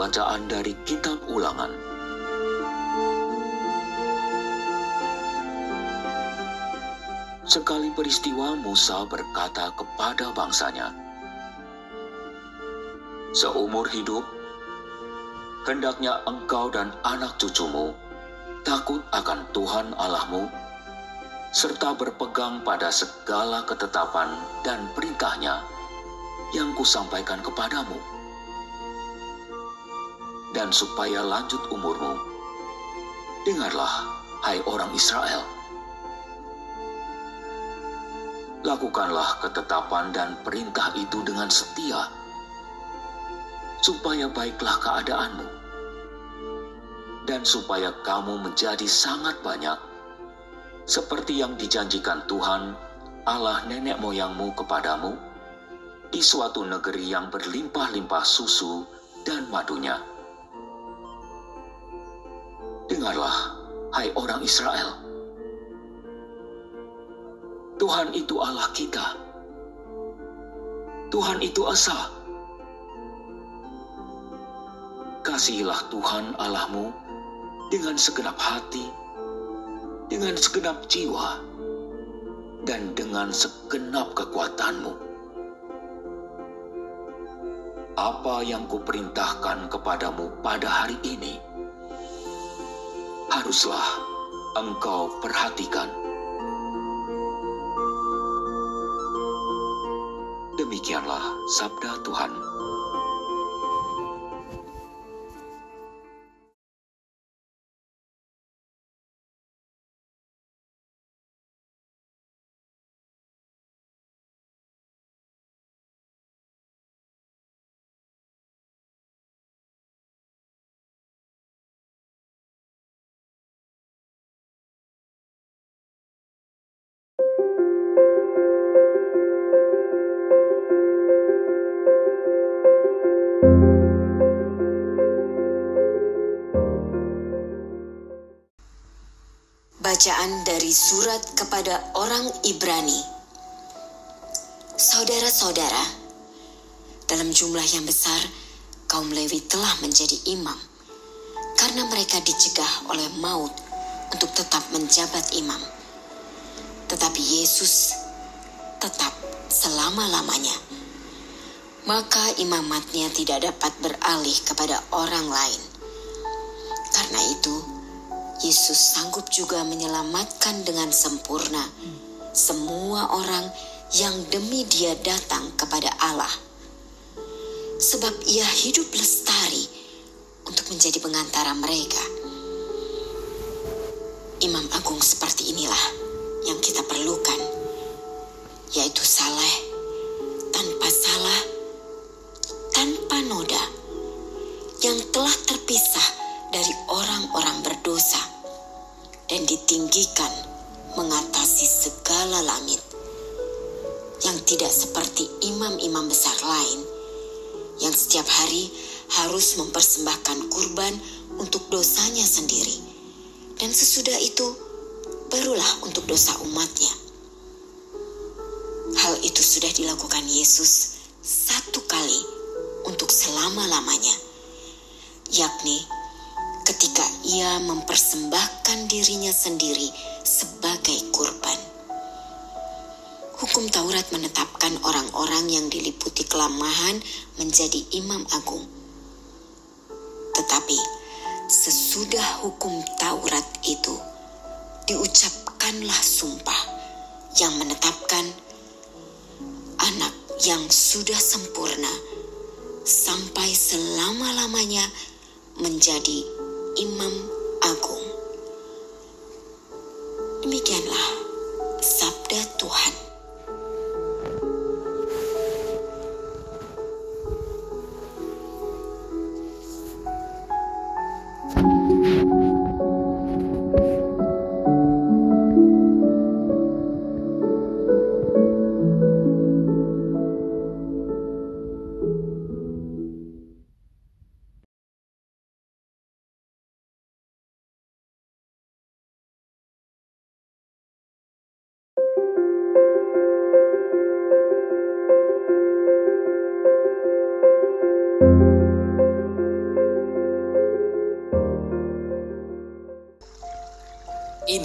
bacaan dari Kitab Ulangan. Sekali peristiwa Musa berkata kepada bangsanya, "Seumur hidup, hendaknya engkau dan anak cucumu takut akan Tuhan Allahmu, serta berpegang pada segala ketetapan dan perintahnya yang kusampaikan kepadamu. Dan supaya lanjut umurmu, dengarlah, hai orang Israel. Lakukanlah ketetapan dan perintah itu dengan setia, supaya baiklah keadaanmu, dan supaya kamu menjadi sangat banyak, seperti yang dijanjikan Tuhan, Allah nenek moyangmu kepadamu, di suatu negeri yang berlimpah-limpah susu dan madunya. Dengarlah, hai orang Israel. Tuhan itu Allah kita. Tuhan itu esa. Kasihilah Tuhan Allahmu dengan segenap hati, dengan segenap jiwa, dan dengan segenap kekuatanmu. Apa yang kuperintahkan kepadamu pada hari ini, haruslah engkau perhatikan." Demikianlah sabda Tuhan. Bacaan dari surat kepada orang Ibrani. Saudara-saudara, dalam jumlah yang besar, kaum Lewi telah menjadi imam, karena mereka dicegah oleh maut untuk tetap menjabat imam. Tetapi Yesus tetap selama-lamanya. Maka imamatnya tidak dapat beralih kepada orang lain. Karena itu, Yesus sanggup juga menyelamatkan dengan sempurna semua orang yang demi Dia datang kepada Allah. Sebab Ia hidup lestari untuk menjadi pengantara mereka. Imam agung seperti inilah yang kita perlukan, yaitu saleh, tanpa salah, tanpa noda, yang telah terpisah dari orang-orang berdosa dan ditinggikan mengatasi segala langit, yang tidak seperti imam-imam besar lain yang setiap hari harus mempersembahkan kurban untuk dosanya sendiri, dan sesudah itu barulah untuk dosa umatnya. Hal itu sudah dilakukan Yesus satu kali untuk selama-lamanya, yakni ketika Ia mempersembahkan dirinya sendiri sebagai kurban. Hukum Taurat menetapkan orang-orang yang diliputi kelemahan menjadi imam agung. Tetapi sesudah hukum Taurat itu, diucapkanlah sumpah yang menetapkan Anak yang sudah sempurna sampai selama-lamanya menjadi imam agung. Demikianlah sabda Tuhan.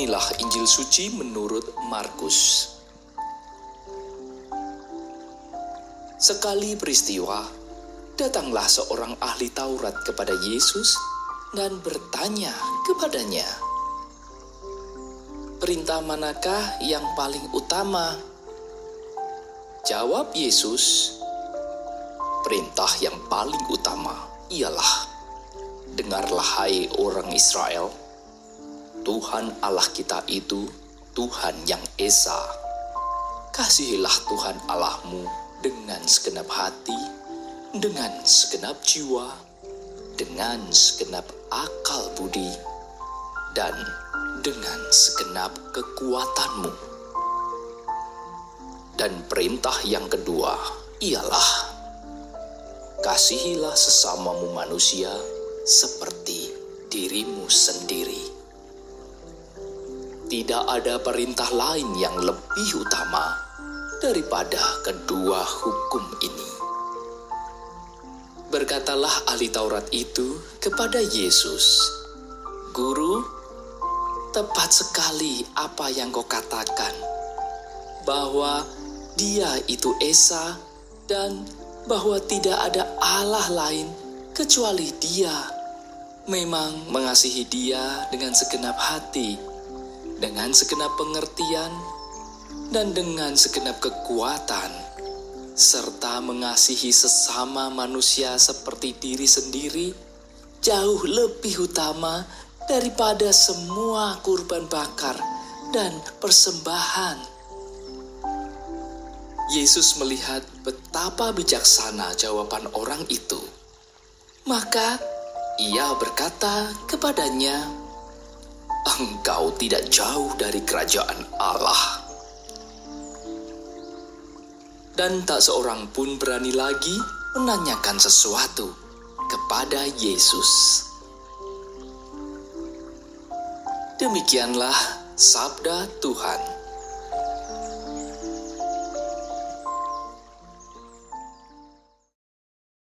Inilah Injil suci menurut Markus. Sekali peristiwa, datanglah seorang ahli Taurat kepada Yesus dan bertanya kepadanya, "Perintah manakah yang paling utama?" Jawab Yesus, "Perintah yang paling utama ialah, dengarlah hai orang Israel, Tuhan Allah kita itu Tuhan yang Esa. Kasihilah Tuhan Allahmu dengan segenap hati, dengan segenap jiwa, dengan segenap akal budi, dan dengan segenap kekuatanmu. Dan perintah yang kedua ialah, kasihilah sesamamu manusia seperti dirimu sendiri. Tidak ada perintah lain yang lebih utama daripada kedua hukum ini." Berkatalah ahli Taurat itu kepada Yesus, "Guru, tepat sekali apa yang kau katakan, bahwa Dia itu Esa dan bahwa tidak ada Allah lain kecuali Dia. Memang mengasihi Dia dengan segenap hati, dengan segenap pengertian, dan dengan segenap kekuatan, serta mengasihi sesama manusia seperti diri sendiri, jauh lebih utama daripada semua kurban bakar dan persembahan." Yesus melihat betapa bijaksana jawaban orang itu. Maka Ia berkata kepadanya, "Engkau tidak jauh dari kerajaan Allah." Dan tak seorang pun berani lagi menanyakan sesuatu kepada Yesus. Demikianlah sabda Tuhan.